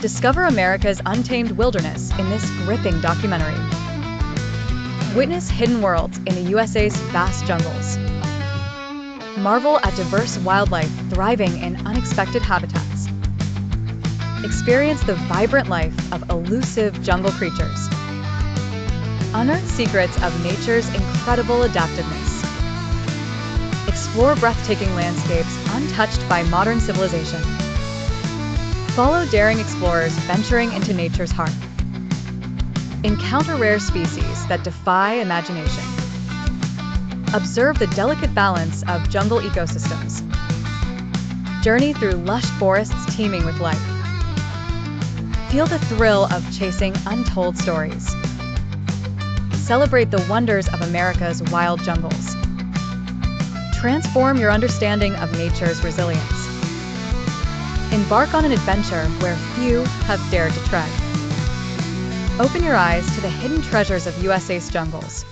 Discover America's untamed wilderness in this gripping documentary. Witness hidden worlds in the USA's vast jungles. Marvel at diverse wildlife thriving in unexpected habitats. Experience the vibrant life of elusive jungle creatures. Unearth secrets of nature's incredible adaptiveness. Explore breathtaking landscapes untouched by modern civilization. Follow daring explorers venturing into nature's heart. Encounter rare species that defy imagination. Observe the delicate balance of jungle ecosystems. Journey through lush forests teeming with life. Feel the thrill of chasing untold stories. Celebrate the wonders of America's wild jungles. Transform your understanding of nature's resilience. Embark on an adventure where few have dared to tread. Open your eyes to the hidden treasures of USA's jungles.